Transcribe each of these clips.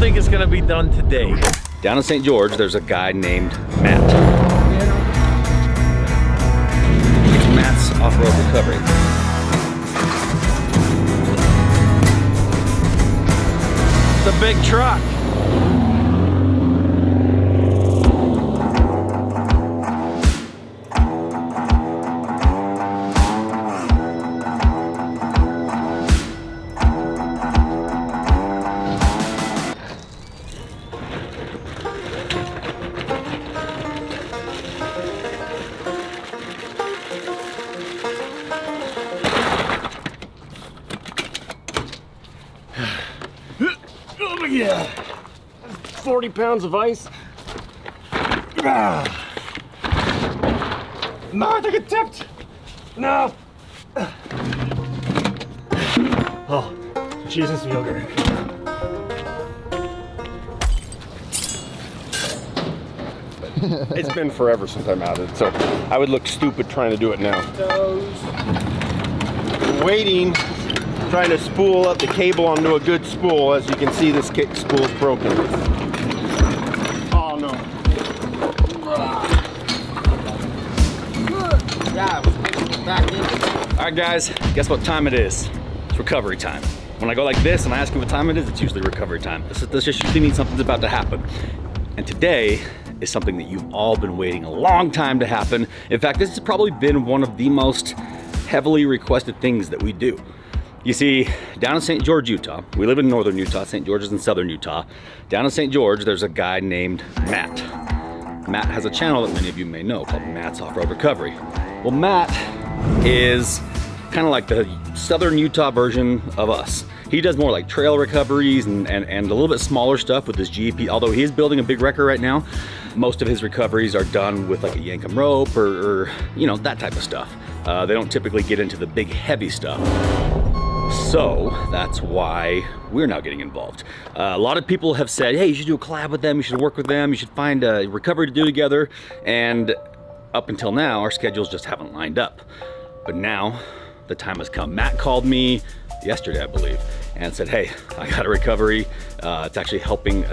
think it's gonna be done today. Down in St. George, there's a guy named Matt. It's Matt's Off-Road Recovery. It's a big truck. Oh yeah, 40 pounds of ice. No, I think it tipped. No. Oh, Jesus, yogurt. It's been forever since I mounted, so I would look stupid trying to do it now. Waiting, trying to spool up the cable onto a good spool. As you can see, this spool's broken. Oh no. All right, guys, guess what time it is? It's recovery time. When I go like this and I ask you what time it is, it's usually recovery time. This just usually means something's about to happen. And today is something that you've all been waiting a long time to happen. In fact, this has probably been one of the most heavily requested things that we do. You see, down in St. George, Utah, we live in northern Utah, St. George is in southern Utah. Down in St. George, there's a guy named Matt. Matt has a channel that many of you may know called Matt's Off-Road Recovery. Well, Matt is kind of like the southern Utah version of us. He does more like trail recoveries and a little bit smaller stuff with his GP, although he is building a big wrecker right now. Most of his recoveries are done with like a yankum rope or you know, that type of stuff. They don't typically get into the big heavy stuff. So that's why we're now getting involved. A lot of people have said, hey, you should do a collab with them, you should work with them, you should find a recovery to do together. And up until now, our schedules just haven't lined up. But now the time has come. Matt called me yesterday, I believe, and said, hey, I got a recovery. It's actually helping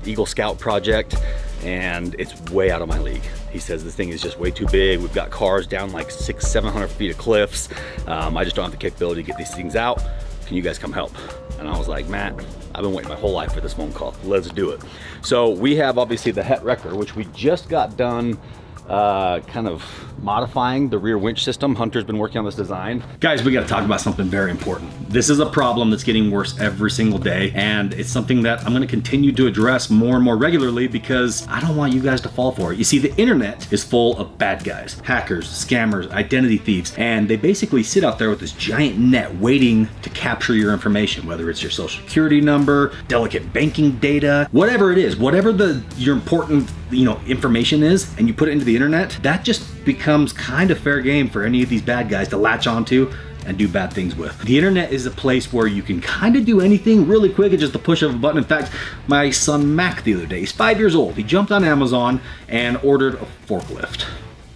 Eagle Scout project, and it's way out of my league. He says this thing is just way too big. We've got cars down like 600-700 feet of cliffs. I just don't have the capability to get these things out. Can you guys come help? And I was like, Matt, I've been waiting my whole life for this phone call. Let's do it. So we have obviously the Het Wrecker, which we just got done kind of modifying the rear winch system. Hunter's been working on this design. Guys, we got to talk about something very important. This is a problem that's getting worse every single day, and it's something that I'm going to continue to address more and more regularly because I don't want you guys to fall for it. You see, the internet is full of bad guys, hackers, scammers, identity thieves, and they basically sit out there with this giant net waiting to capture your information, whether it's your social security number, delicate banking data, whatever it is, whatever your important information is, and you put it into the internet, that just becomes kind of fair game for any of these bad guys to latch onto and do bad things with. The internet is a place where you can kind of do anything really quick at just the push of a button. In fact, my son Mac the other day, he's 5 years old. He jumped on Amazon and ordered a forklift.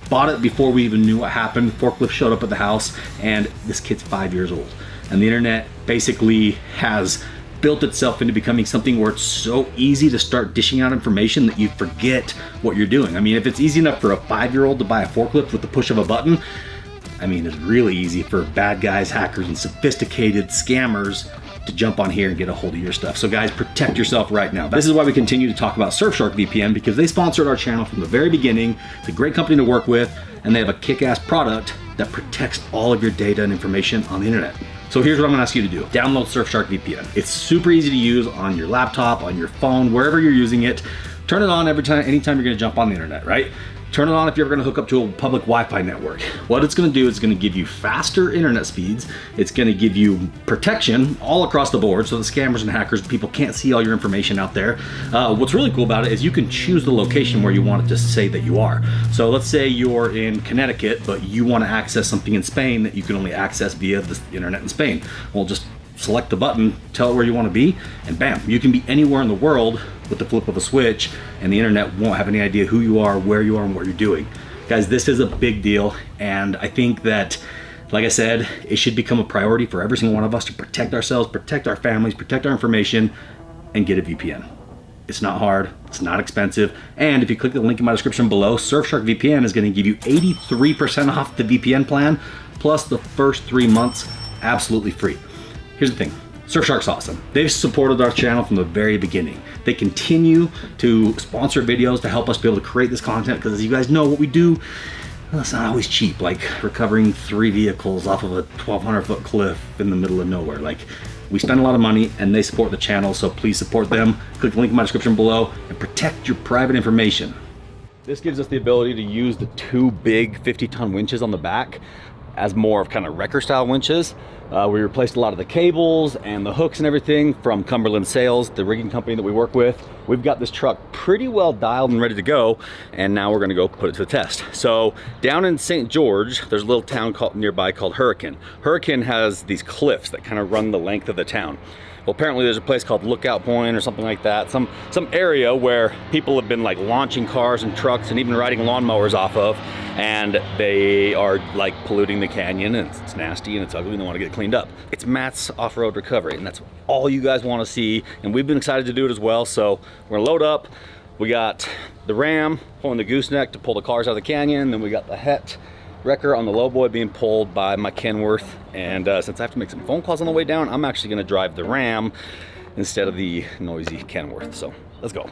Bought it before we even knew what happened. Forklift showed up at the house, and this kid's 5 years old. And the internet basically has built itself into becoming something where it's so easy to start dishing out information that you forget what you're doing. I mean, if it's easy enough for a 5-year-old to buy a forklift with the push of a button, I mean, it's really easy for bad guys, hackers, and sophisticated scammers to jump on here and get a hold of your stuff. So guys, protect yourself right now. This is why we continue to talk about Surfshark VPN, because they sponsored our channel from the very beginning. It's a great company to work with, and they have a kick-ass product that protects all of your data and information on the internet. So here's what I'm gonna ask you to do. Download Surfshark VPN. It's super easy to use on your laptop, on your phone, wherever you're using it. Turn it on anytime you're gonna jump on the internet, right? Turn it on if you're ever gonna hook up to a public Wi-Fi network. What it's gonna do is it's gonna give you faster internet speeds. It's gonna give you protection all across the board so the scammers and hackers, people can't see all your information out there. What's really cool about it is you can choose the location where you want it to say that you are. So let's say you're in Connecticut, but you wanna access something in Spain that you can only access via the internet in Spain. Well, just select the button, tell it where you want to be, and bam, you can be anywhere in the world with the flip of a switch, and the internet won't have any idea who you are, and what you're doing. Guys, this is a big deal, and I think that, like I said, it should become a priority for every single one of us to protect ourselves, protect our families, protect our information, and get a VPN. It's not hard, it's not expensive, and if you click the link in my description below, Surfshark VPN is gonna give you 83% off the VPN plan, plus the first 3 months absolutely free. Here's the thing, Surfshark's awesome. They've supported our channel from the very beginning. They continue to sponsor videos to help us be able to create this content, because as you guys know, what we do, well, it's not always cheap, like recovering 3 vehicles off of a 1,200-foot cliff in the middle of nowhere. Like, we spend a lot of money and they support the channel, so please support them. Click the link in my description below and protect your private information. This gives us the ability to use the 2 big 50-ton winches on the back as more of kind of wrecker style winches. We replaced a lot of the cables and the hooks and everything from Cumberland Sales, the rigging company that we work with. We've got this truck pretty well dialed and ready to go, and now we're gonna go put it to the test. So down in St. George, there's a little town nearby called Hurricane. Hurricane has these cliffs that kind of run the length of the town. Well, apparently there's a place called Lookout Point or something like that, some area where people have been like launching cars and trucks and even riding lawnmowers off of, and they are like polluting the canyon, and it's nasty and it's ugly and they want to get it cleaned up. It's Matt's Off-Road Recovery, and that's all you guys want to see, and we've been excited to do it as well. So we're gonna load up. We got the Ram pulling the gooseneck to pull the cars out of the canyon, then we got the Het wrecker on the lowboy being pulled by my Kenworth, and since I have to make some phone calls on the way down, I'm actually gonna drive the Ram instead of the noisy Kenworth. So let's go.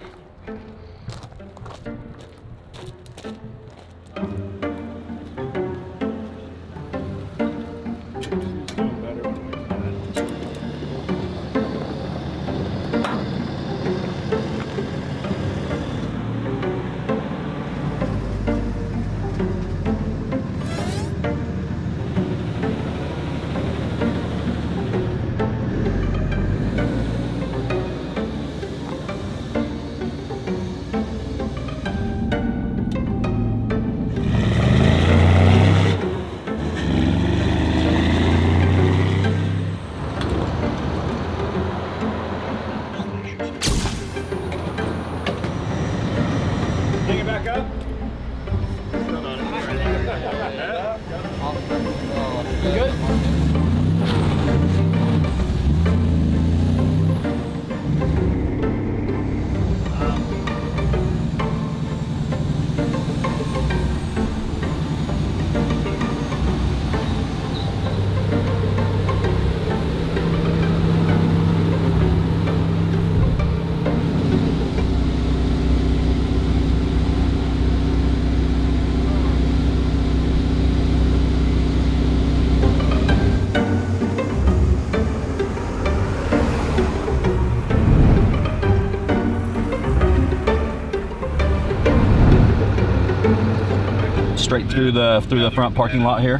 Straight through the front parking lot here.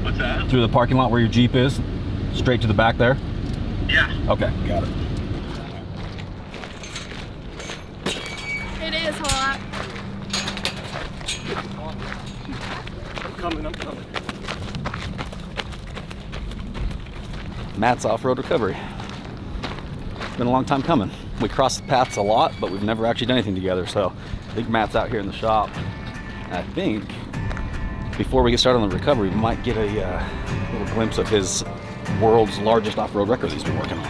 What's that? Through the parking lot where your Jeep is, straight to the back there. Yeah. Okay, got it. It is hot. I'm coming. Matt's Off-Road Recovery. It's been a long time coming. We cross paths a lot, but we've never actually done anything together. So I think Matt's out here in the shop. I think before we get started on the recovery, we might get a little glimpse of his world's largest off-road record he's been working on.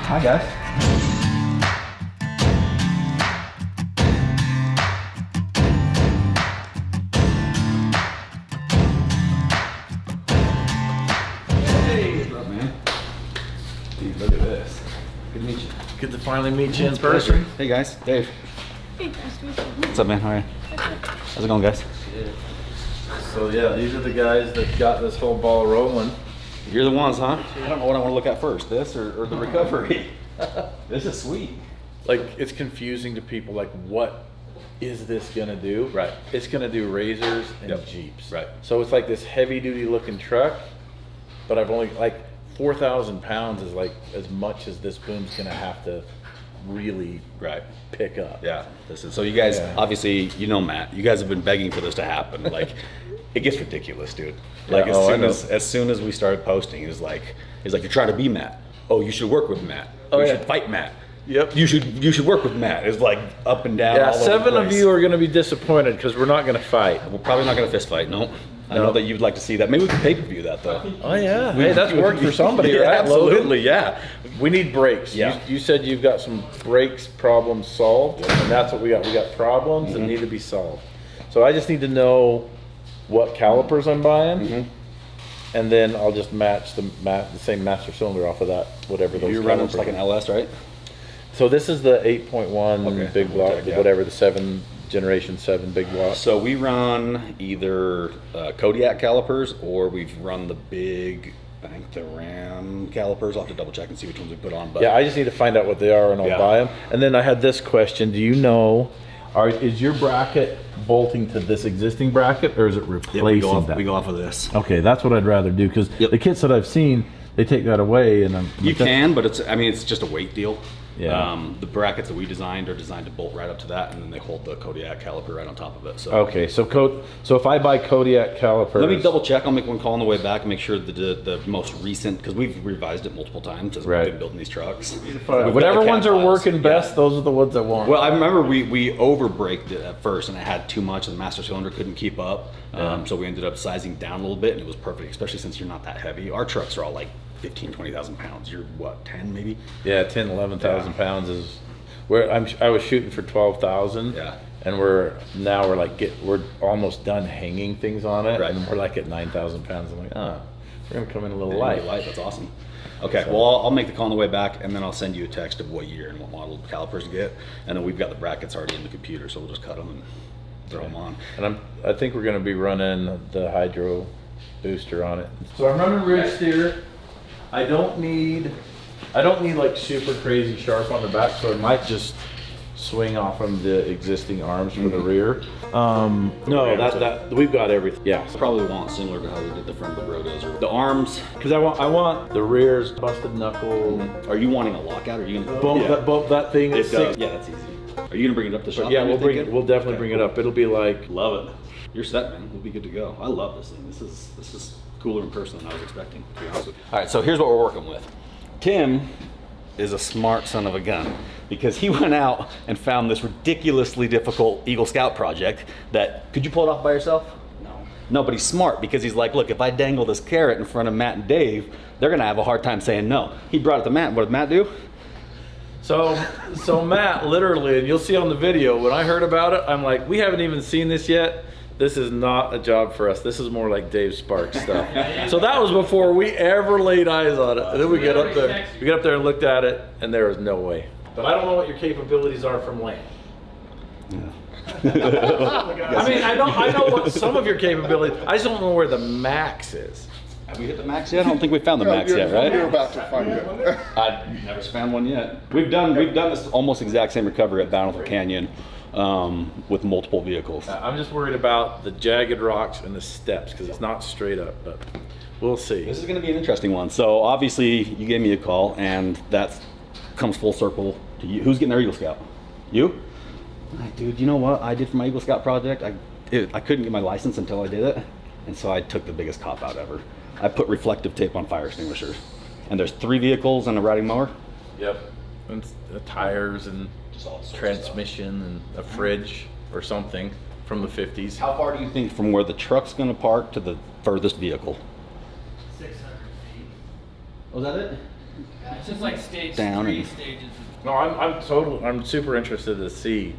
Hi guys. Hey, what's up, man? Dude, look at this. Good to meet you. Good to finally meet you in person. Hey guys, Dave. Hey, nice to meet you. What's up, man? How are you? How's it going, guys? So yeah, these are the guys that got this whole ball rolling. You're the ones, huh? I don't know what I want to look at first, this or the recovery. This is sweet. Like, it's confusing to people, like, what is this gonna do? Right. It's gonna do Razors and Yep. Jeeps. Right. So it's like this heavy duty looking truck, but I've only, like, 4,000 pounds is like as much as this boom's gonna have to really pick up. Yeah, this is so. You guys, Yeah. obviously, you know Matt. You guys have been begging for this to happen. Like, it gets ridiculous, dude. Like Yeah, I know. as soon as we started posting, he's like, you're trying to be Matt. Oh, you should work with Matt. Oh, you yeah. should fight Matt. Yep. You should work with Matt. It's like up and down. Yeah, all over the 7 of place. you are gonna be disappointed because we're not gonna fight. We're probably not gonna fist fight. No. I know that you'd like to see that. Maybe we can pay-per-view that though. Oh yeah. Hey, that's worked for somebody, Yeah, right? absolutely, yeah. We need brakes. Yeah. You said you've got some brakes problems solved, and that's what we got. We got problems that need to be solved. So I just need to know what calipers I'm buying, and then I'll just match the same master cylinder off of that, whatever those. You're running calipers just like an are. LS, right? So this is the 8.1 Okay. big block, Yeah. whatever, the generation 7 big block. So we run either Kodiak calipers, or we've run the big, I think the Ram calipers. I'll have to double check and see which ones we put on. But Yeah, I just need to find out what they are and I'll Yeah. buy them. And then I had this question, do you know, is your bracket bolting to this existing bracket, or is it replacing we go that? off of this. Okay, that's what I'd rather do, because the kits that I've seen, they take that away and You can, but it's just a weight deal. Yeah. The brackets that we designed are designed to bolt right up to that, and then they hold the Kodiak caliper right on top of it. So Okay, so if I buy Kodiak calipers. let me double check. I'll make one call on the way back and make sure that the most recent, because we've revised it multiple times as we've Right. been building these trucks. We've got Whatever the ones cat are files. working best, those are the ones I want. Well, I remember we over braked it at first, and it had too much, and the master cylinder couldn't keep up. So we ended up sizing down a little bit, and it was perfect, especially since you're not that heavy. Our trucks are all like 15, 20,000 pounds. You're what, 10 maybe? Yeah, 10, 11,000 pounds is where I was shooting for 12,000. Yeah. And we're almost done hanging things on it, Right. and we're like at 9,000 pounds. I'm like, we're gonna come in a little Really light. light. That's awesome. Okay, well, I'll make the call on the way back, and then I'll send you a text of what year and what model calipers to get, and then we've got the brackets already in the computer, so we'll just cut them and throw them on. And I think we're gonna be running the hydro booster on it. So I'm running rear steer. I don't need like super crazy sharp on the back, so I might just swing off from the existing arms for the rear. No, that we've got everything. Yeah. Probably want similar to how we did the front of the Brodos or the arms. Because I want the rears busted knuckle. Are you wanting a lockout, or are you gonna Bump that thing. It does. Yeah, that's easy. Are you gonna bring it up to shop? Yeah, you're we'll thinking? definitely Okay, bring it cool. up. It'll be like, Love it. You're set, man. We'll be good to go. I love this thing. This is cooler in person than I was expecting, to be honest with you. All right, so here's what we're working with. Tim is a smart son of a gun, because he went out and found this ridiculously difficult Eagle Scout project that, could you pull it off by yourself? No, but he's smart, because he's like, look, if I dangle this carrot in front of Matt and Dave, they're gonna have a hard time saying no. He brought it to Matt. What did Matt do? so Matt, literally, and you'll see on the video, when I heard about it, I'm like, we haven't even seen this yet. This is not a job for us. This is more like HeavyDSparks stuff. So that was before we ever laid eyes on it. And then we get up there and looked at it, and there was no way. But I don't know what your capabilities are from land. I mean, I know what some of your capabilities. I just don't know where the max is. Have we hit the max yet? I don't think we found the max yet, right? You're about to find it. I've never found one yet. We've done this almost exact same recovery at Bountiful Canyon with multiple vehicles. I'm just worried about the jagged rocks and the steps, because it's not straight up, but we'll see. This is going to be an interesting one. So obviously you gave me a call, and that comes full circle to you. Who's getting our Eagle Scout? You? Dude, you know what I did for my Eagle Scout project? I couldn't get my license until I did it, and so I took the biggest cop out ever. I put reflective tape on fire extinguishers, and there's 3 vehicles and a riding mower. Yep. And the tires and Just all sorts of transmission and a fridge or something from the 50s. How far do you think from where the truck's going to park to the furthest vehicle? 600 feet. Was that it? Yeah, it's just like stage Down 3 and- stages. No, I'm super interested to see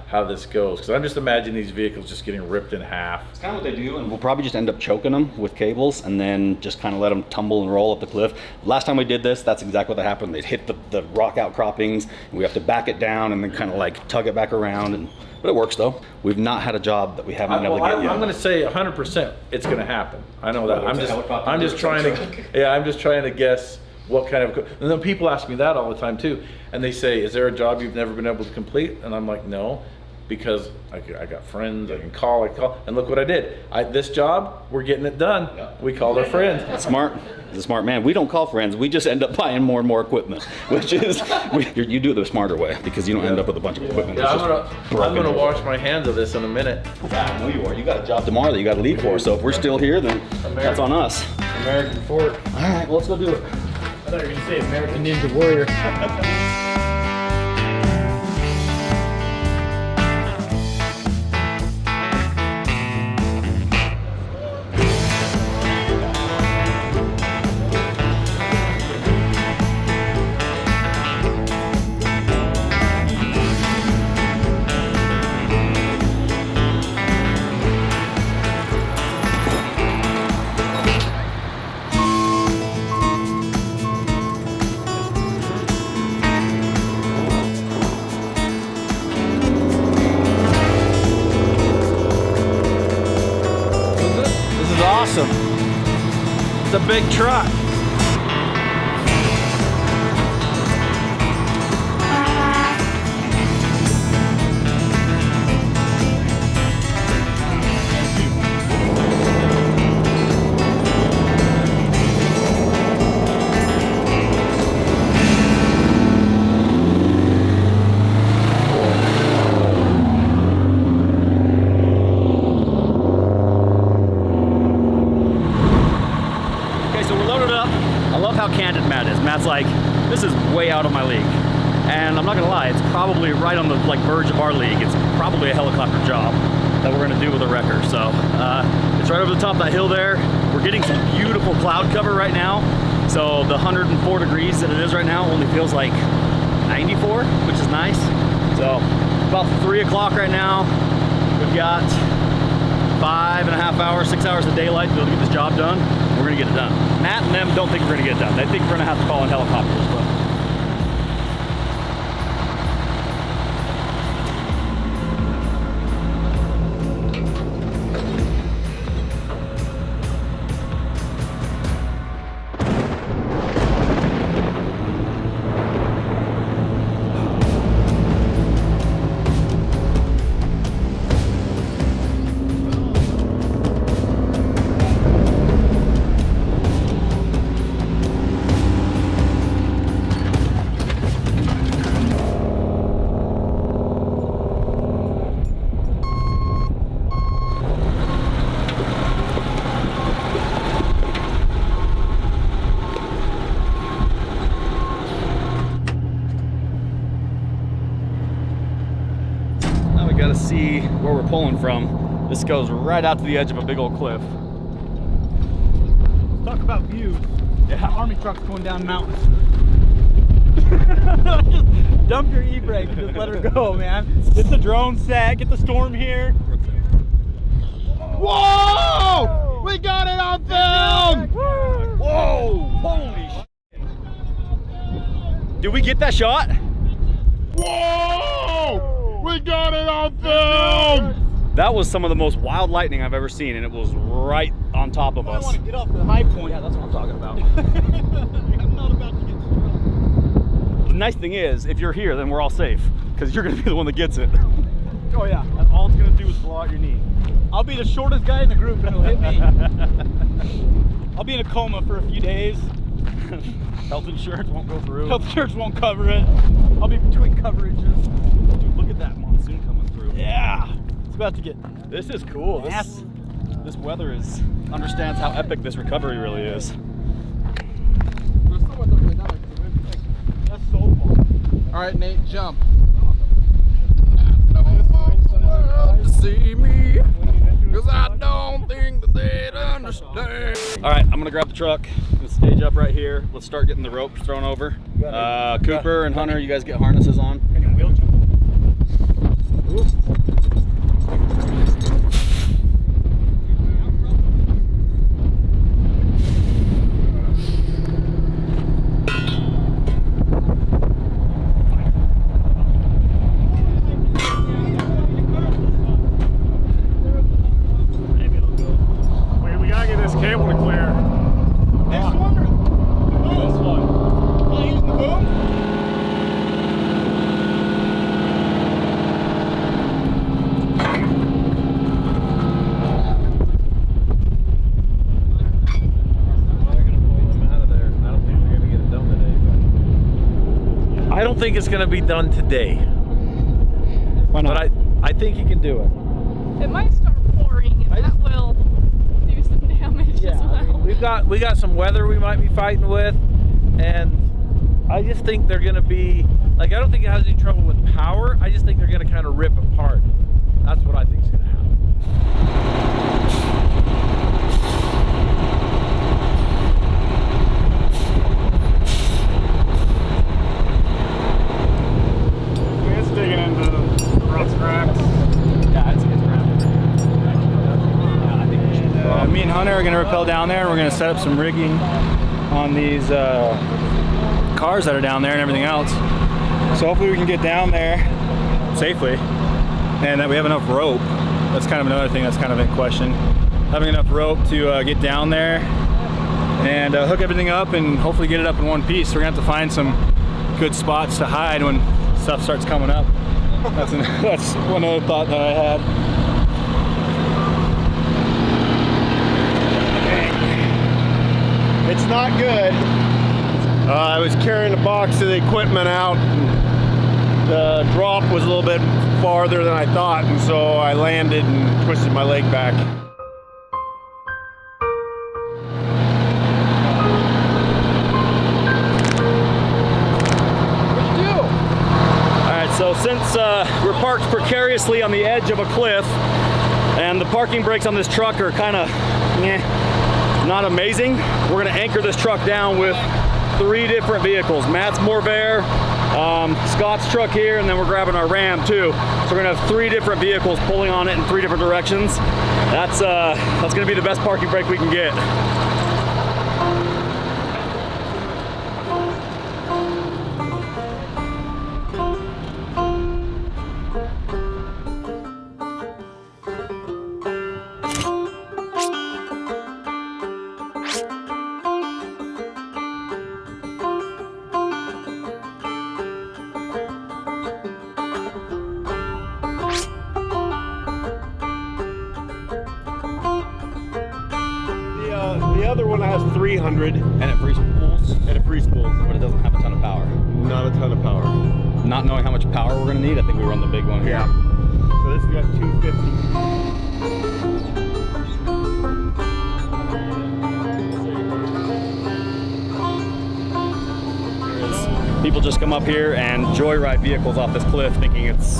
how this goes, because I'm just imagining these vehicles just getting ripped in half. It's kind of what they do, and we'll probably just end up choking them with cables and then just kind of let them tumble and roll up the cliff. Last time we did this, that's exactly what happened. They'd hit the rock outcroppings, and we have to back it down and then kind of like tug it back around. But it works though. We've not had a job that we haven't been able to get yet. I'm going to say 100% it's going to happen. I know that. Well, it's a helicopter I'm just trying to guess what kind of, and then people ask me that all the time too, and they say, is there a job you've never been able to complete? And I'm like, no, because I got friends, I can call, and look what I did. This job, we're getting it done. We called our friends. Smart. He's a smart man. We don't call friends. We just end up buying more and more equipment, which is, you do it the smarter way, because you don't end up with a bunch of equipment. Yeah, I'm gonna wash my hands of this in a minute. I know you are. You got a job tomorrow that you got to leave for. So if we're still here, then that's on us. American Fort. All right, well, let's go do it. I thought you were going to say American Ninja Warrior. the big truck. Candid Matt is. Matt's like, this is way out of my league. And I'm not gonna lie, it's probably right on the verge of our league. It's probably a helicopter job that we're gonna do with a wrecker. So it's right over the top of that hill there. We're getting some beautiful cloud cover right now. So the 104 degrees that it is right now only feels like 94, which is nice. So about 3 o'clock right now. We've got 5.5 hours, 6 hours of daylight to be able to get this job done. We're gonna get it done. Matt and them don't think we're gonna get it done. They think we're gonna have to call in helicopters, but gotta see where we're pulling from. This goes right out to the edge of a big old cliff. Talk about views. Yeah. Army trucks going down mountains. Just dump your e-brake and just let her go, man. Get the drone set, get the storm here. Whoa! We got it on film! Whoa! Holy shit. Did we get that shot? Whoa! We got it on film! That was some of the most wild lightning I've ever seen, and it was right on top of us. I want to get off the high point. Yeah, that's what I'm talking about. I'm not about to get struck. The nice thing is, if you're here, then we're all safe, because you're going to be the one that gets it. Oh yeah. And all it's going to do is blow out your knee. I'll be the shortest guy in the group and it'll hit me. I'll be in a coma for a few days. Health insurance won't go through. Health insurance won't cover it. I'll be between coverages. Dude, look at that monsoon coming through. Yeah. It's about to get. This is cool. This weather understands how epic this recovery really is. That's so fun. All right, Nate, jump. See me, cause I don't think that they'd understand. All right, I'm gonna grab the truck. Let's stage up right here. Let's start getting the ropes thrown over. Cooper and Hunter, you guys get harnesses on. Cable to clear. This one? This one. Oh, using the boom? I don't think it's going to be done today. Why not? But I think you can do it. It might start pouring, and that will do some damage as well. We got some weather we might be fighting with, and I just think they're going to be like, I don't think it has any trouble with power. I just think they're going to kind of rip apart. That's what I think is going to happen. It's digging into the rocks cracks. Yeah, it's grounded. Yeah, I think we should. Me and Hunter are going to rappel down there, and we're going to set up some rigging on these cars that are down there and everything else. So hopefully we can get down there safely, and that we have enough rope. That's kind of another thing that's kind of in question. Having enough rope to get down there and hook everything up and hopefully get it up in one piece. We're gonna have to find some good spots to hide when stuff starts coming up. That's one other thought that I had. It's not good. I was carrying a box of the equipment out. The drop was a little bit farther than I thought, and so I landed and twisted my leg back. Alright, so since we're parked precariously on the edge of a cliff, and the parking brakes on this truck are kind of not amazing, we're going to anchor this truck down with 3 different vehicles. Matt's Morvair, Scott's truck here, and then we're grabbing our Ram too. So we're gonna have 3 different vehicles pulling on it in 3 different directions. That's gonna be the best parking brake we can get. The other one has 300 And it free spools, and it free spools, but it doesn't have a ton of power. not a ton of power. Not knowing how much power we're gonna need, I think we run the big one here. Yeah. So this has got 250. People just come up here and joyride vehicles off this cliff thinking it's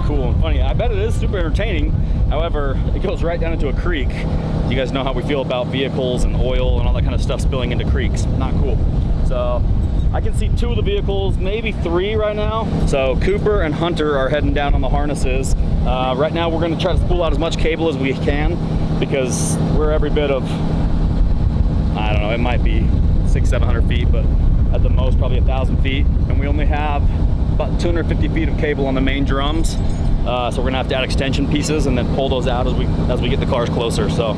cool and funny. I bet it is super entertaining. However, it goes right down into a creek. You guys know how we feel about vehicles and oil and all that kind of stuff spilling into creeks. Not cool. So I can see 2 of the vehicles, maybe 3 right now. So Cooper and Hunter are heading down on the harnesses. Right now we're going to try to spool out as much cable as we can because we're every bit of, I don't know, it might be 600-700 feet, but at the most probably 1,000 feet, and we only have about 250 feet of cable on the main drums, so we're gonna have to add extension pieces and then pull those out as we get the cars closer. So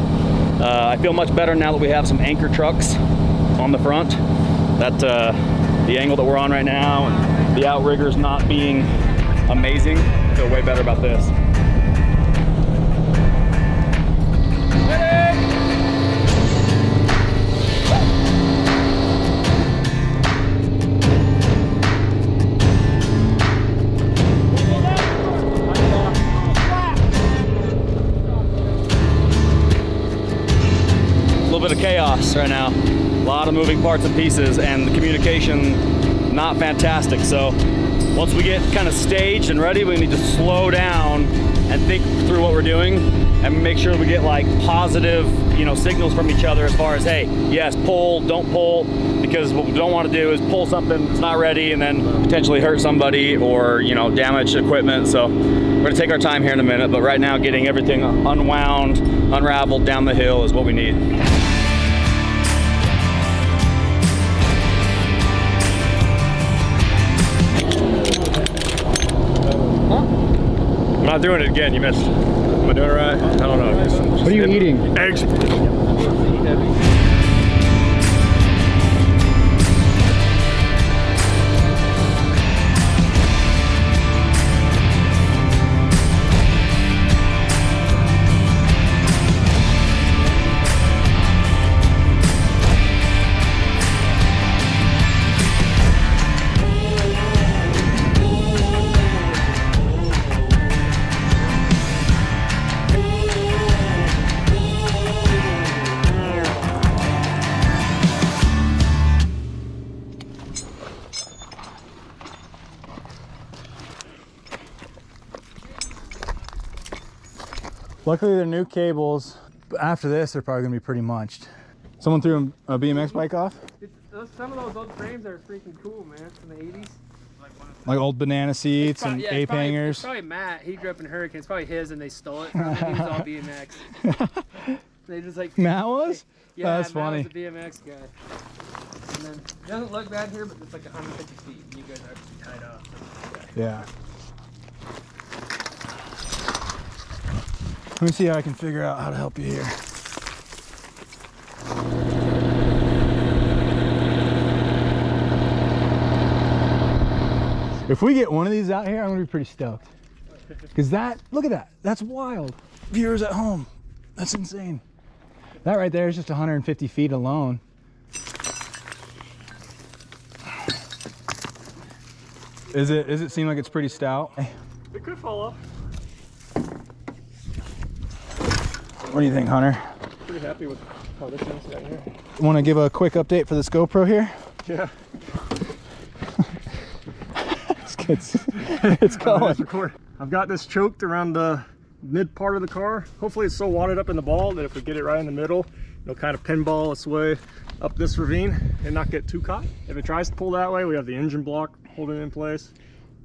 I feel much better now that we have some anchor trucks on the front. That the angle that we're on right now and the outriggers not being amazing, I feel way better about this. Bit of chaos right now, a lot of moving parts and pieces, and the communication not fantastic. So once we get kind of staged and ready, we need to slow down and think through what we're doing and make sure we get like positive, you know, signals from each other as far as, hey, yes, pull, don't pull, because what we don't want to do is pull something that's not ready and then potentially hurt somebody or, you know, damage equipment. So we're gonna take our time here in a minute, but right now getting everything unwound, unraveled down the hill is what we need. I'm not doing it again, you missed. Am I doing it right? I don't know. What are you eating? Eggs. Luckily they're new cables, but after this they're probably gonna be pretty munched. Someone threw a BMX bike off? Some of those old frames are freaking cool, man, from the 80s. Like old banana seats and ape hangers? It's probably Matt. He grew up in Hurricane. It's probably his and they stole it from him. He was all BMX. They just like... Matt was? Yeah, that's Matt funny. was the BMX guy. And then, it doesn't look bad here, but it's like 150 feet. And you guys are actually tied off. Yeah. Let me see how I can figure out how to help you here. If we get one of these out here, I'm gonna be pretty stoked. Because look at that, that's wild. Viewers at home, that's insane. That right there is just 150 feet alone. Does it seem like it's pretty stout? It could fall off. What do you think, Hunter? Pretty happy with how this is right here. Want to give a quick update for this GoPro here? Yeah. It's going. I've got this choked around the mid part of the car. Hopefully it's so wadded up in the ball that if we get it right in the middle, it'll kind of pinball its way up this ravine and not get too caught. If it tries to pull that way, we have the engine block holding it in place.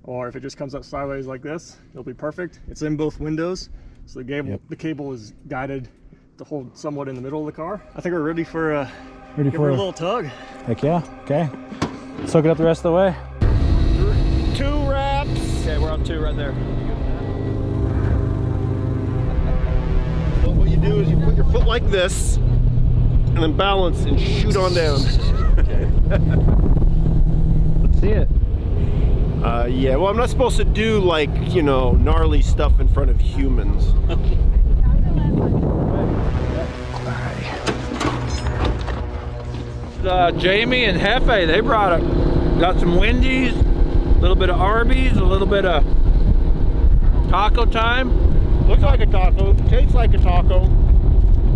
Or if it just comes up sideways like this, it'll be perfect. It's in both windows, so the cable is guided to hold somewhat in the middle of the car. I think we're ready for a little tug. Heck yeah. Okay. Soak it up the rest of the way. 2 wraps. Okay, we're on 2 right there. So what you do is you put your foot like this, and then balance and shoot on down. Okay. Let's see it. Yeah, well, I'm not supposed to do, like, you know, gnarly stuff in front of humans. Jamie and Hefe, they got some Wendy's, a little bit of Arby's, a little bit of taco time. Looks like a taco, tastes like a taco.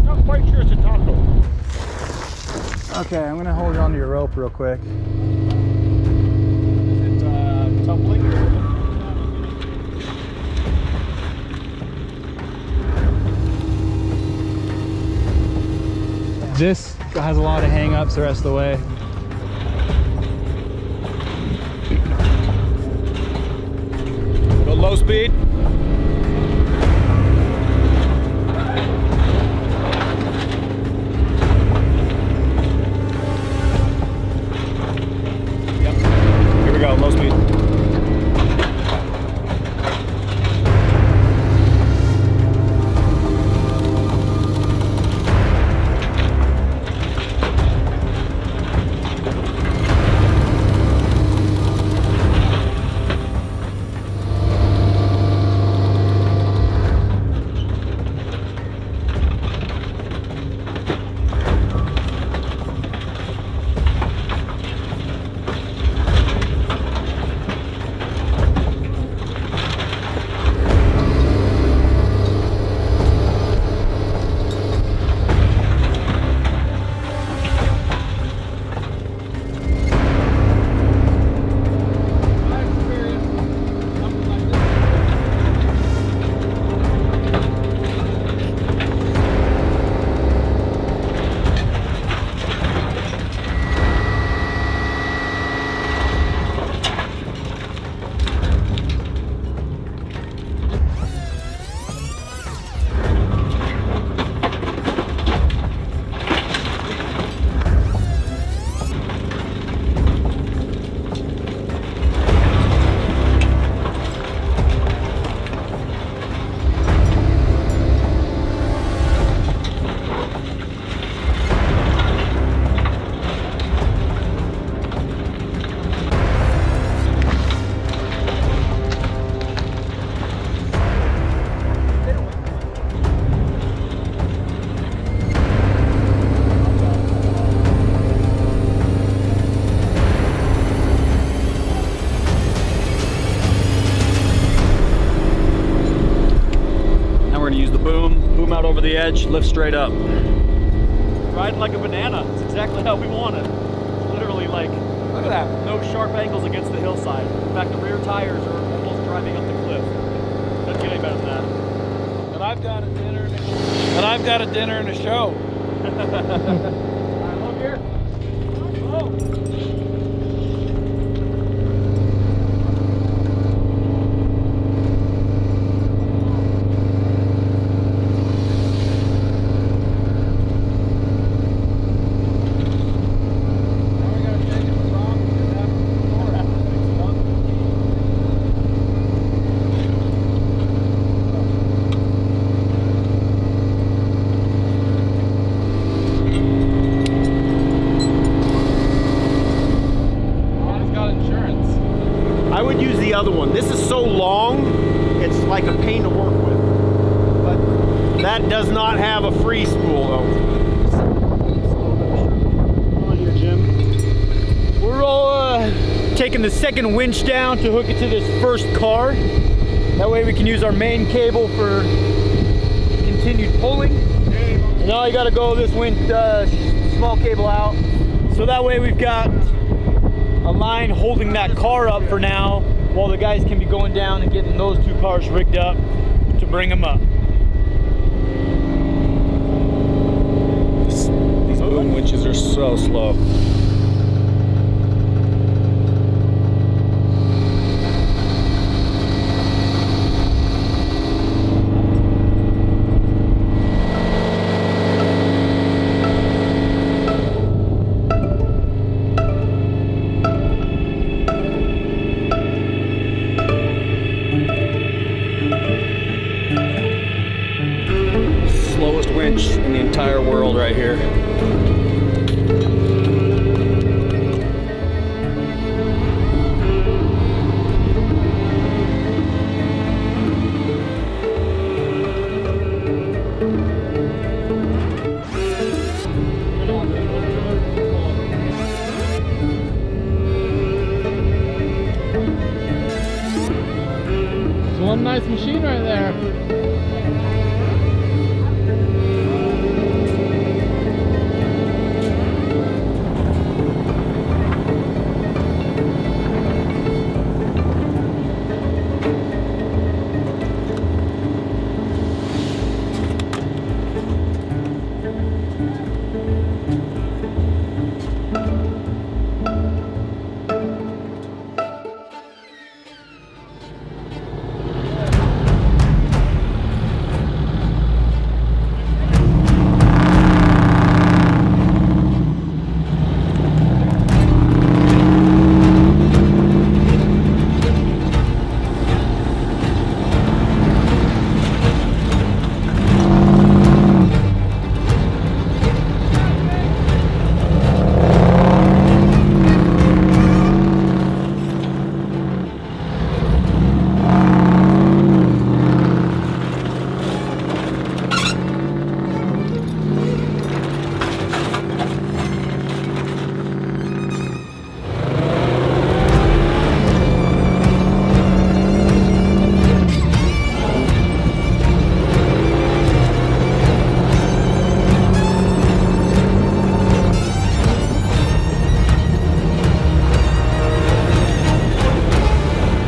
Not quite sure it's a taco. Okay, I'm gonna hold on to your rope real quick. Is it tumbling? This has a lot of hang-ups the rest of the way. Go low speed. Yep. Here we go, low speed. Boom out over the edge, lift straight up. Riding like a banana. It's exactly how we want it. It's literally like, look at that. No sharp angles against the hillside. In fact, the rear tires are almost driving up the cliff. Doesn't get any better than that. And I've got a dinner and a show. All right, look here. Oh. would use the other one. This is so long, it's like a pain to work with. But that does not have a free spool though. Come on here, Jim. We're all taking the second winch down to hook it to this first car. That way we can use our main cable for continued pulling. And now I gotta go this winch, small cable out. So that way we've got a line holding that car up for now, while the guys can be going down and getting those two cars rigged up to bring them up. These boom winches are so slow. Slowest winch in the entire world right here. It's one nice machine right there.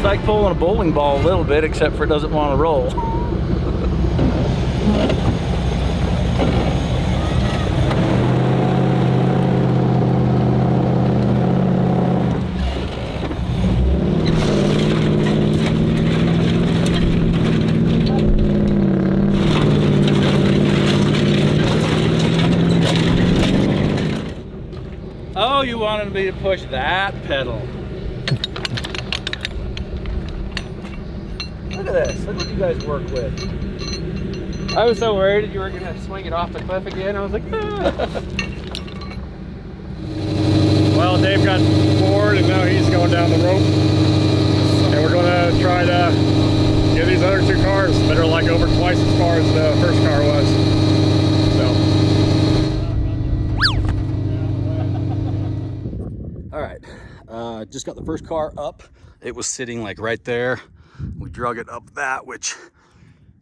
Like pulling a bowling ball a little bit, except for it doesn't want to roll. Oh, you wanted me to push that pedal. Look at this. Look what you guys work with. I was so worried you were gonna swing it off the cliff again. I was like, ah. Well, Dave got bored and now he's going down the rope. And we're gonna try to get these other two cars that are like over twice as far as the first car was. So. All right, just got the first car up. It was sitting like right there. We drug it up that, which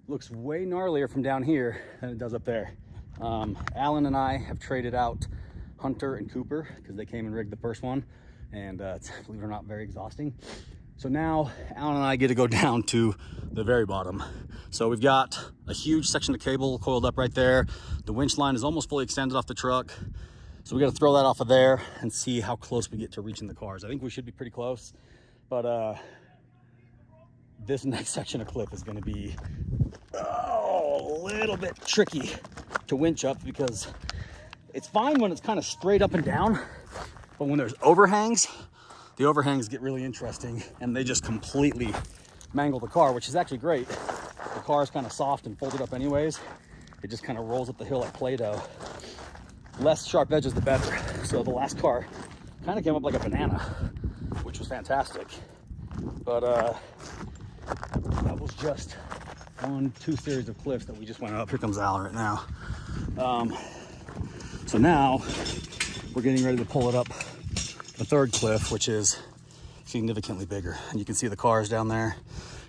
looks way gnarlier from down here than it does up there. Alan and I have traded out Hunter and Cooper because they came and rigged the first one, and it's, believe it or not, very exhausting. So now Alan and I get to go down to the very bottom. So we've got a huge section of cable coiled up right there. The winch line is almost fully extended off the truck. So we got to throw that off of there and see how close we get to reaching the cars. I think we should be pretty close, but this next section of cliff is going to be a little bit tricky to winch up, because it's fine when it's kind of straight up and down, but when there's overhangs, the overhangs get really interesting and they just completely mangle the car, which is actually great. The car is kind of soft and folded up anyways. It just kind of rolls up the hill like Play-Doh. Less sharp edges, the better. So the last car kind of came up like a banana, which was fantastic. But that was just 2 series of cliffs that we just went up. Here comes Al right now. So now we're getting ready to pull it up the 3rd cliff, which is significantly bigger. And you can see the cars down there,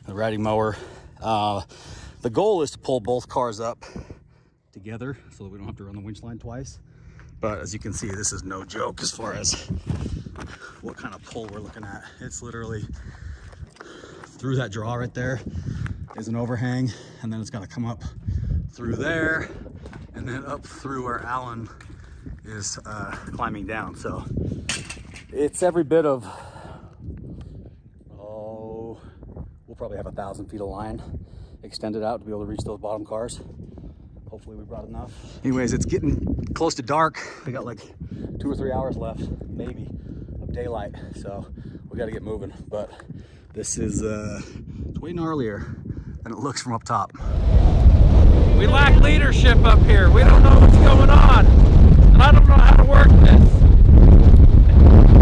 the riding mower. The goal is to pull both cars up together so that we don't have to run the winch line twice. But as you can see, this is no joke as far as what kind of pull we're looking at. It's literally through that draw right there is an overhang, and then it's got to come up through there and then up through where Alan is climbing down. So it's every bit of, we'll probably have 1,000 feet of line extended out to be able to reach those bottom cars. Hopefully we brought enough. Anyways, it's getting close to dark. We got like 2 or 3 hours left, maybe, of daylight. So we got to get moving. But this is it's way gnarlier than it looks from up top. We lack leadership up here. We don't know what's going on. And I don't know how to work this.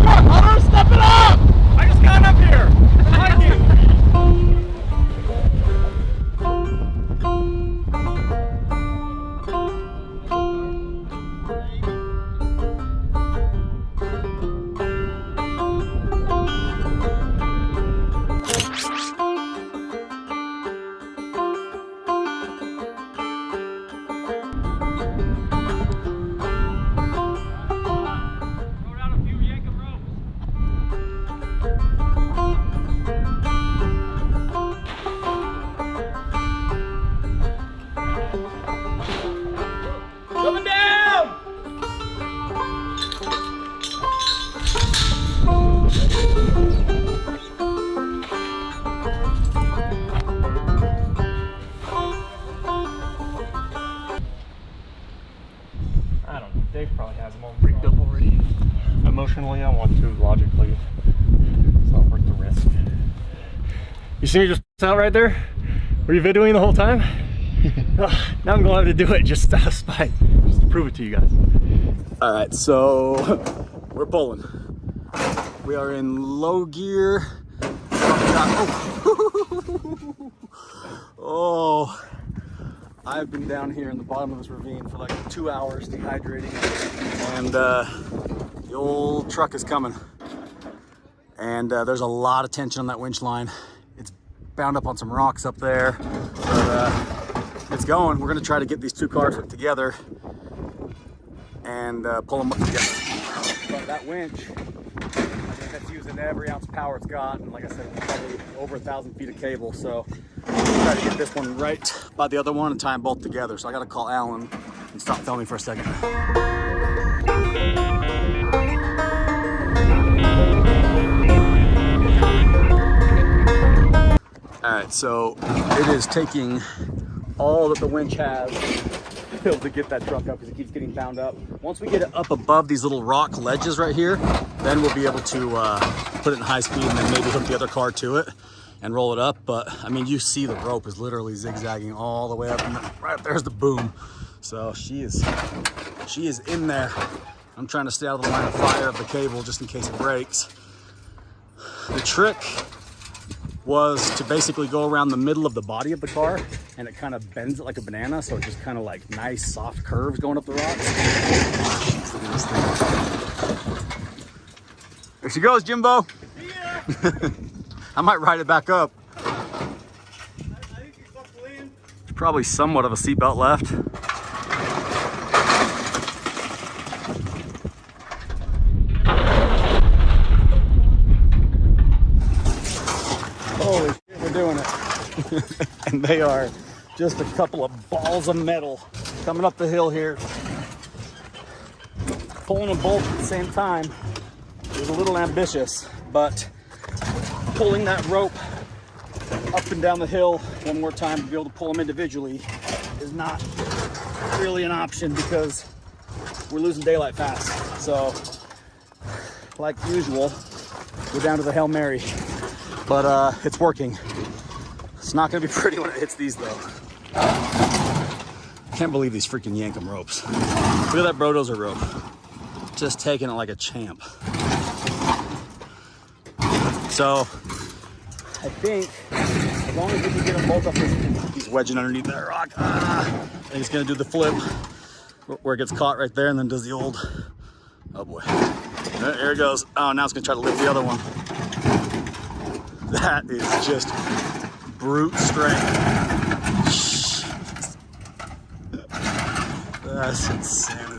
Come on, Hunter, step it up! I just got up here. Thank you. Dave probably has them all rigged up already. Emotionally, I want to. Logically, it's not worth the risk. You see me just out right there? Were you videoing the whole time? Now I'm going to have to do it just out of spite, just to prove it to you guys. All right, so we're pulling. We are in low gear. Oh, I've been down here in the bottom of this ravine for like 2 hours dehydrating, and the old truck is coming. And there's a lot of tension on that winch line. It's bound up on some rocks up there, but it's going. We're gonna try to get these 2 cars hooked together and pull them up together. But that winch, I think that's using every ounce of power it's got, and like I said, probably over 1,000 feet of cable. So try to get this one right by the other one and tie them both together. So I gotta call Alan and stop filming for a second. All right, so it is taking all that the winch has to get that truck up because it keeps getting bound up. Once we get it up above these little rock ledges right here, then we'll be able to put it in high speed and then maybe hook the other car to it and roll it up. But I mean, you see the rope is literally zigzagging all the way up, and right there's the boom. So she is in there. I'm trying to stay out of the line of fire of the cable just in case it breaks. The trick was to basically go around the middle of the body of the car, and it kind of bends it like a banana, so it just kind of like nice soft curves going up the rocks. Look at this thing. There she goes, Jimbo. Yeah. I might ride it back up. I think you're buckling in. There's probably somewhat of a seatbelt left. Holy shit, we're doing it. And they are just a couple of balls of metal coming up the hill here. Pulling them both at the same time is a little ambitious, but pulling that rope up and down the hill one more time to be able to pull them individually is not really an option because we're losing daylight fast. So, like usual, we're down to the Hail Mary. But it's working. It's not gonna be pretty when it hits these though. I can't believe these freaking Yankum ropes. Look at that Brodozer rope. Just taking it like a champ. So I think as long as we can get them both up this, he's wedging underneath that rock. And he's gonna do the flip where it gets caught right there and then does the old, oh boy. There it goes. Oh, now it's gonna try to lift the other one. That is just brute strength. That's insanity.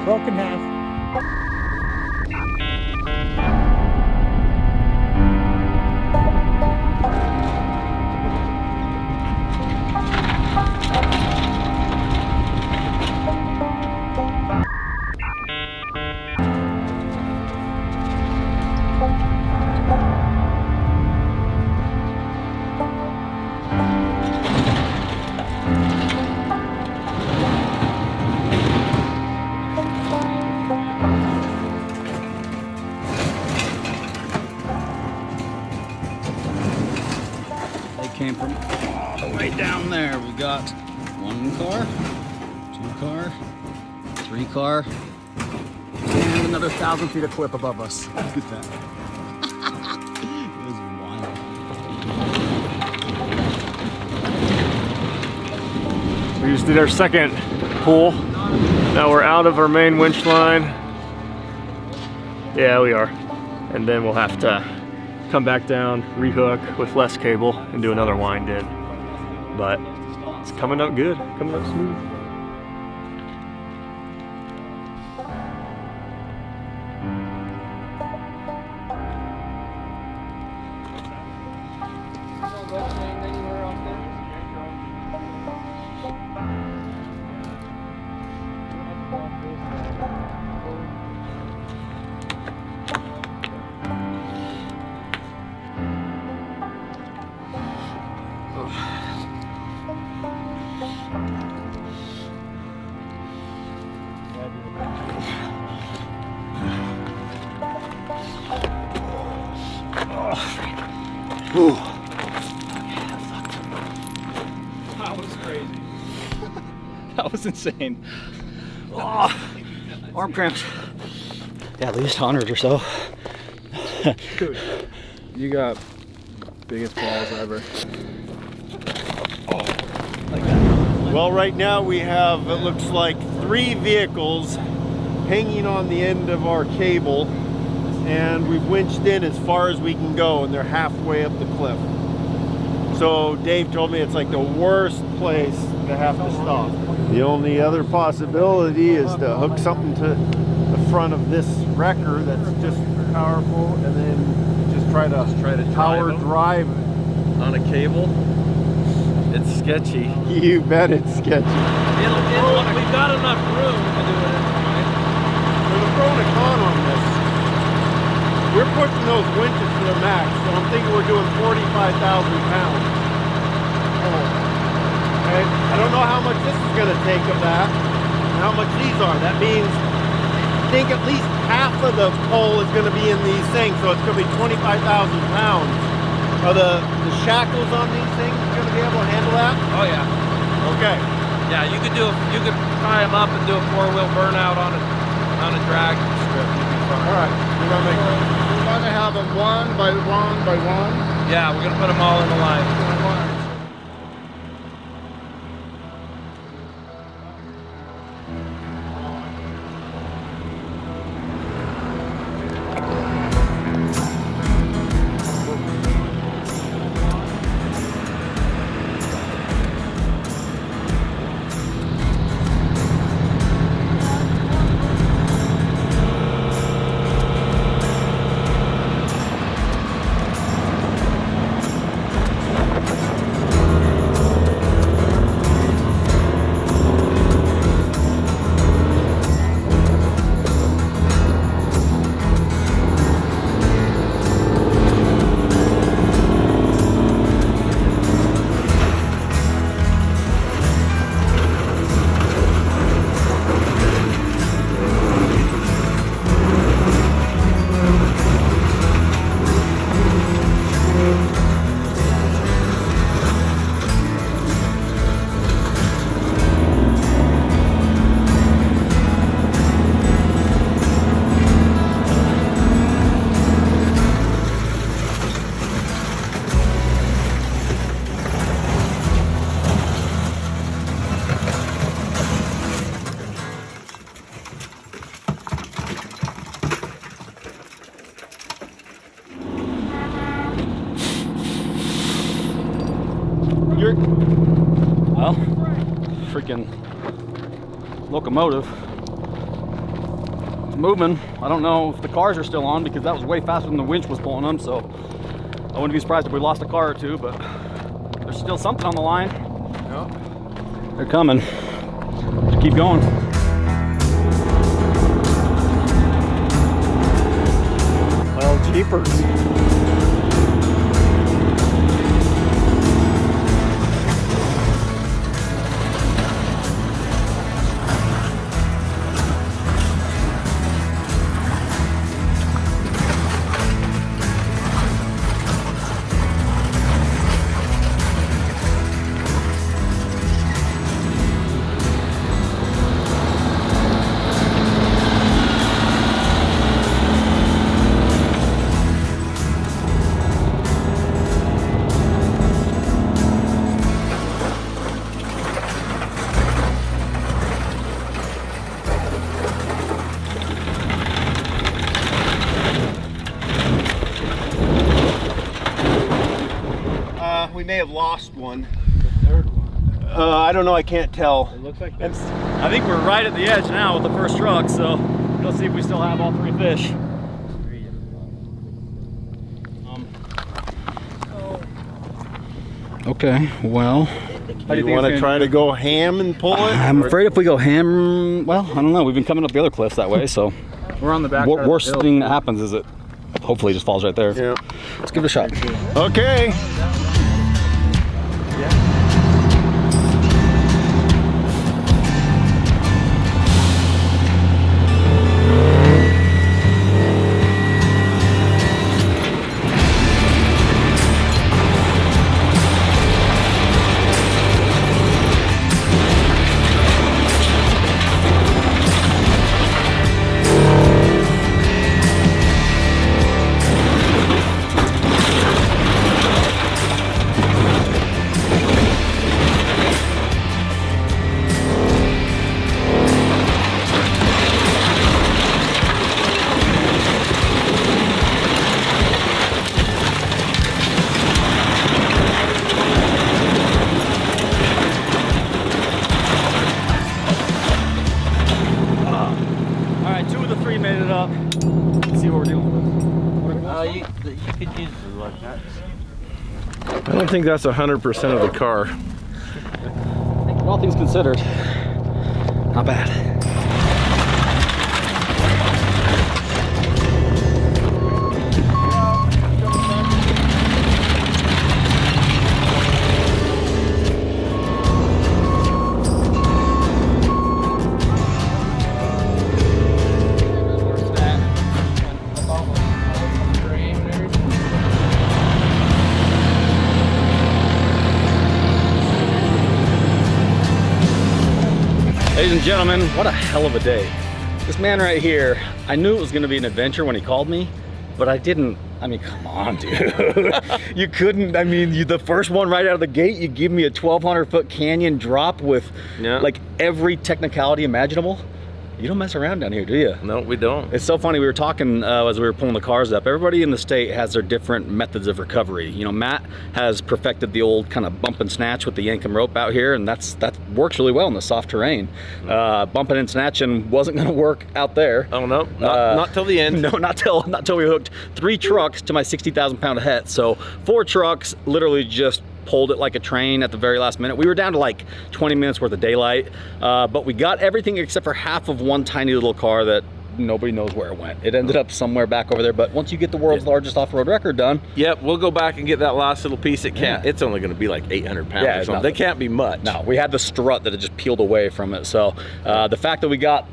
Broken half. Came from all the way down there. We got 1 car, 2 car, 3 car, and another 1,000 feet of cliff above us. Look at that. It was wild. We just did our second pull. Now we're out of our main winch line. Yeah, we are. And then we'll have to come back down, rehook with less cable, and do another wind in. But it's coming up good, coming up smooth. Ooh. That was crazy. That was insane. Oh, arm cramps. Yeah, at least 100 or so. Dude, you got biggest balls ever. Well, right now we have, it looks like 3 vehicles hanging on the end of our cable, and we've winched in as far as we can go, and they're halfway up the cliff. So Dave told me it's like the worst place to have to stop. The only other possibility is to hook something to the front of this wrecker that's just powerful, and then just try to power drive on a cable. It's sketchy. You bet it's sketchy. We've got enough room to do it. There's a pro and a con on this. We're pushing those winches to their max, so I'm thinking we're doing 45,000 pounds. Okay? I don't know how much this is going to take of that, and how much these are. That means I think at least half of the pole is going to be in these things, so it's going to be 25,000 pounds. Are the shackles on these things going to be able to handle that? Oh yeah. Okay. Yeah, you could tie them up and do a 4-wheel burnout on a drag strip. All right. We're going to have them one by one. Yeah, we're gonna put them all in the line. Well, freaking locomotive. It's moving. I don't know if the cars are still on because that was way faster than the winch was pulling them, so I wouldn't be surprised if we lost a car or two, but there's still something on the line. Yep. They're coming. Just keep going. Well, jeepers. We may have lost one. I don't know, I can't tell. It looks like I think we're right at the edge now with the first truck, so let's see if we still have all 3 fish. Okay, well. Do you want to try to go ham and pull it? I'm afraid if we go ham, well, I don't know. We've been coming up the other cliffs that way, so. We're on the back. Worst thing that happens is it hopefully just falls right there. Yeah. Let's give it a shot. Okay. I don't think that's 100% of the car. All things considered, not bad. Ladies and gentlemen, what a hell of a day. This man right here, I knew it was gonna be an adventure when he called me, but I didn't. I mean, come on, dude. You couldn't, I mean, the first one right out of the gate, you give me a 1,200-foot canyon drop with like every technicality imaginable. You don't mess around down here, do you? No, we don't. It's so funny, we were talking as we were pulling the cars up, everybody in the state has their different methods of recovery. You know, Matt has perfected the old kind of bump and snatch with the yankum rope out here, and that works really well in the soft terrain. Bumping and snatching wasn't gonna work out there. Oh no, not till the end. No, not till we hooked 3 trucks to my 60,000-pound head. So 4 trucks literally just pulled it like a train at the very last minute. We were down to like 20 minutes worth of daylight, but we got everything except for half of one tiny little car that nobody knows where it went. It ended up somewhere back over there, but once you get the world's largest off-road record done. Yep, we'll go back and get that last little piece. It can't, it's only gonna be like 800 pounds or something. They can't be much. No, we had the strut that had just peeled away from it. So the fact that we got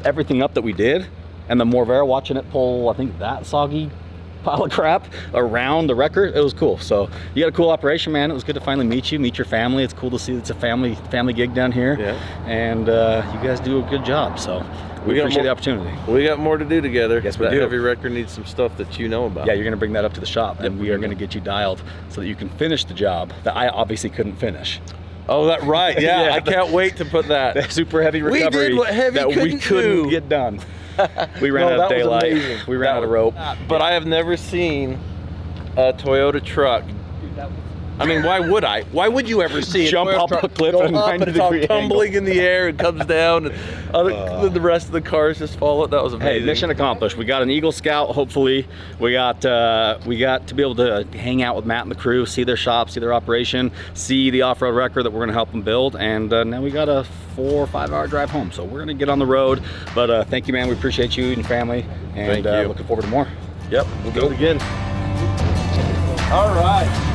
everything up that we did, and the Morvera watching it pull, I think that soggy pile of crap around the record, it was cool. So you got a cool operation, man. It was good to finally meet you, meet your family. It's cool to see it's a family gig down here. Yeah. And you guys do a good job. So we appreciate the opportunity. We got more to do together. Yes, we that do. Heavy Wrecker needs some stuff that you know about. Yeah, you're gonna bring that up to the shop, and we are gonna get you dialed so that you can finish the job that I obviously couldn't finish. Oh, that right. Yeah, I can't wait to put that. The super heavy recovery we did what heavy that we couldn't get done. We ran out of daylight. We ran out of rope. But I have never seen a Toyota truck I mean, why would I? Why would you ever see it Jump go up a cliff go at a up and 90 it's all degree tumbling in the air and comes down, and the rest of the cars just follow? That was amazing. Hey, mission accomplished. We got an Eagle Scout. Hopefully, we got to be able to hang out with Matt and the crew, see their shop, see their operation, see the off-road record that we're going to help them build, and now we got a 4 or 5 hour drive home. So we're going to get on the road. But thank you, man. We appreciate you and your family, and Thank you. looking forward to more. Yep, we'll do it again. All right.